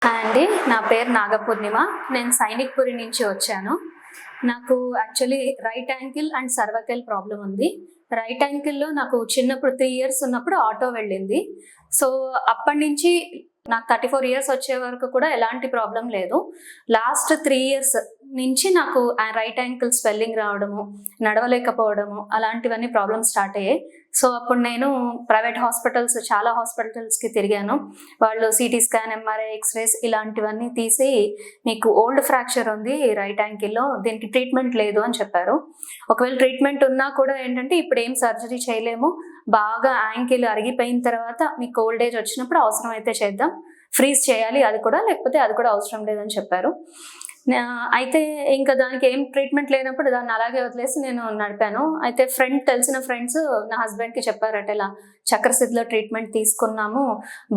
Hi అండి, నా పేరు నాగపూర్ణిమ. నేను సైనిక్పురి నుంచి వచ్చాను. నాకు actually right ankle and cervical problem ఉంది. రైట్ యాంకిల్లో నాకు చిన్నప్పుడు 3 ఇయర్స్ ఉన్నప్పుడు ఆటో వెళ్ళింది. సో అప్పటి నుంచి నాకు 34 ఇయర్స్ వచ్చే వరకు కూడా ఎలాంటి ప్రాబ్లం లేదు. లాస్ట్ 3 ఇయర్స్ నుంచి నాకు రైట్ యాంకిల్ స్వెల్లింగ్ రావడము, నడవలేకపోవడము అలాంటివన్నీ ప్రాబ్లమ్స్ స్టార్ట్ అయ్యాయి. సో అప్పుడు నేను ప్రైవేట్ హాస్పిటల్స్ చాలా హాస్పిటల్స్కి తిరిగాను. వాళ్ళు సిటీ స్కాన్, ఎంఆర్ఐ, ఎక్స్రేస్ ఇలాంటివన్నీ తీసి మీకు ఓల్డ్ ఫ్రాక్చర్ ఉంది రైట్ యాంకిల్లో, దీనికి ట్రీట్మెంట్ లేదు అని చెప్పారు. ఒకవేళ ట్రీట్మెంట్ ఉన్నా కూడా ఏంటంటే ఇప్పుడు ఏం సర్జరీ చేయలేము, బాగా యాంకిల్ అరిగిపోయిన తర్వాత మీకు ఓల్డ్ ఏజ్ వచ్చినప్పుడు అవసరం అయితే చేద్దాం, ఫ్రీజ్ చేయాలి అది కూడా, లేకపోతే అది కూడా అవసరం లేదని చెప్పారు. అయితే ఇంకా దానికి ఏం ట్రీట్మెంట్ లేనప్పుడు దాన్ని అలాగే వదిలేసి నేను నడిపాను. అయితే తెలిసిన ఫ్రెండ్స్ నా హస్బెండ్కి చెప్పారట, ఇలా చక్రసిద్ధిలో ట్రీట్మెంట్ తీసుకున్నాము,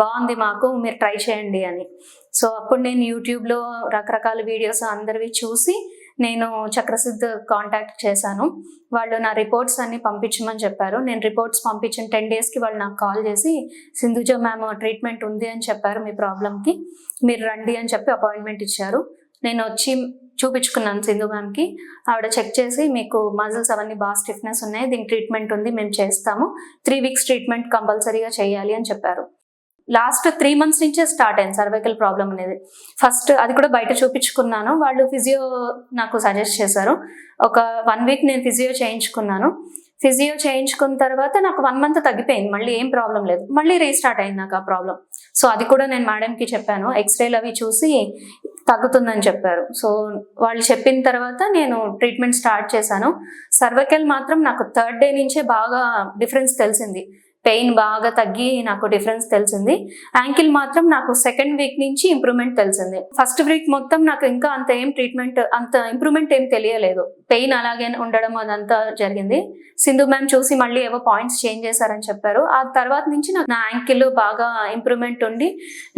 బాగుంది మాకు, మీరు ట్రై చేయండి అని. సో అప్పుడు నేను యూట్యూబ్లో రకరకాల వీడియోస్ అందరివి చూసి నేను చక్రసిద్ధ్ కాంటాక్ట్ చేశాను. వాళ్ళు నా రిపోర్ట్స్ అన్ని పంపించమని చెప్పారు. నేను రిపోర్ట్స్ పంపించిన 10 డేస్కి వాళ్ళు నాకు కాల్ చేసి, సింధుజ మ్యామ్ ట్రీట్మెంట్ ఉంది అని చెప్పారు మీ ప్రాబ్లంకి, మీరు రండి అని చెప్పి అపాయింట్మెంట్ ఇచ్చారు. నేను వచ్చి చూపించుకున్నాను సింధు మ్యామ్కి. ఆవిడ చెక్ చేసి, మీకు మజిల్స్ అవన్నీ బాగా స్టిఫ్నెస్ ఉన్నాయి, దీనికి ట్రీట్మెంట్ ఉంది, మేము చేస్తాము, 3 వీక్స్ ట్రీట్మెంట్ కంపల్సరీగా చేయాలి అని చెప్పారు. లాస్ట్ 3 మంత్స్ నుంచే స్టార్ట్ అయింది సర్వైకల్ ప్రాబ్లం అనేది. ఫస్ట్ అది కూడా బయట చూపించుకున్నాను. వాళ్ళు ఫిజియో నాకు సజెస్ట్ చేశారు. ఒక 1 వీక్ నేను ఫిజియో చేయించుకున్నాను. ఫిజియో చేయించుకున్న తర్వాత నాకు 1 మంత్ తగ్గిపోయింది, మళ్ళీ ఏం ప్రాబ్లం లేదు. మళ్ళీ రీస్టార్ట్ అయింది నాకు ఆ ప్రాబ్లం. సో అది కూడా నేను మేడంకి చెప్పాను, ఎక్స్రేలు అవి చూసి తగ్గుతుందని చెప్పారు. సో వాళ్ళు చెప్పిన తర్వాత నేను ట్రీట్మెంట్ స్టార్ట్ చేశాను. సర్వైకల్ మాత్రం నాకు 3rd డే నుంచే బాగా డిఫరెన్స్ తెలిసింది, పెయిన్ బాగా తగ్గి నాకు డిఫరెన్స్ తెలిసింది. యాంకిల్ మాత్రం నాకు 2nd వీక్ నుంచి ఇంప్రూవ్మెంట్ తెలిసింది. ఫస్ట్ వీక్ మొత్తం నాకు ఇంకా అంత ఇంప్రూవ్మెంట్ ఏం తెలియలేదు, పెయిన్ అలాగే ఉండడం అదంతా జరిగింది. సింధు మ్యామ్ చూసి మళ్ళీ ఏవో పాయింట్స్ చేంజ్ చేశారని చెప్పారు. ఆ తర్వాత నుంచి నాకు నా యాంకిల్ బాగా ఇంప్రూవ్మెంట్ ఉండి,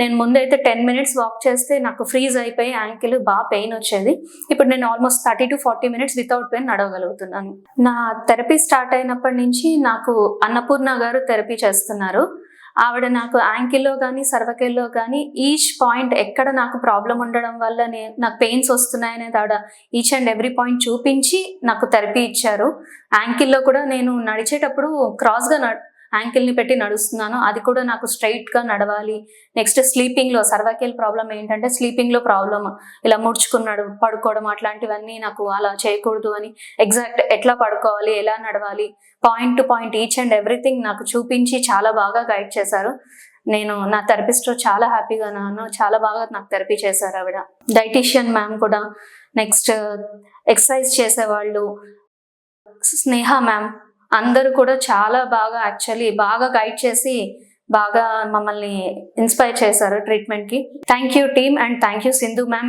నేను ముందైతే 10 మినిట్స్ వాక్ చేస్తే నాకు ఫ్రీజ్ అయిపోయి యాంకిల్ బాగా పెయిన్ వచ్చేది. ఇప్పుడు నేను almost 30 to 40 minutes without pain నడవగలుగుతున్నాను. నా థెరపీ స్టార్ట్ అయినప్పటి నుంచి నాకు అన్నపూర్ణ గారు థెరపీ చేస్తున్నారు. ఆవిడ నాకు యాంకిల్లో కానీ సర్వైకల్లో కానీ ఈచ్ పాయింట్ ఎక్కడ నాకు ప్రాబ్లం ఉండడం వల్ల నాకు పెయిన్స్ వస్తున్నాయనేది ఆవిడ ఈచ్ అండ్ ఎవ్రీ పాయింట్ చూపించి నాకు థెరపీ ఇచ్చారు. యాంకిల్లో కూడా నేను నడిచేటప్పుడు క్రాస్గా యాంకిల్ని పెట్టి నడుస్తున్నాను, అది కూడా నాకు స్ట్రైట్గా నడవాలి. నెక్స్ట్ స్లీపింగ్లో, సర్వైకల్ ప్రాబ్లం ఏంటంటే స్లీపింగ్లో ప్రాబ్లం, ఇలా ముడుచుకున్నాడు పడుకోవడం అట్లాంటివన్నీ నాకు అలా చేయకూడదు అని ఎగ్జాక్ట్ ఎట్లా పడుకోవాలి, ఎలా నడవాలి, point to point each and everything నాకు చూపించి చాలా బాగా గైడ్ చేశారు. నేను నా థెరపిస్ట్ చాలా హ్యాపీగా ఉన్నాను, చాలా బాగా నాకు థెరపీ చేశారు ఆవిడ. డైటీషియన్ మ్యామ్ కూడా, నెక్స్ట్ ఎక్సర్సైజ్ చేసేవాళ్ళు, స్నేహ మ్యామ్, అందరూ కూడా చాలా బాగా యాక్చువల్లీ బాగా గైడ్ చేసి బాగా మమ్మల్ని ఇన్స్పైర్ చేశారు ట్రీట్మెంట్కి. Thank you team and thank you Sindhu ma'am.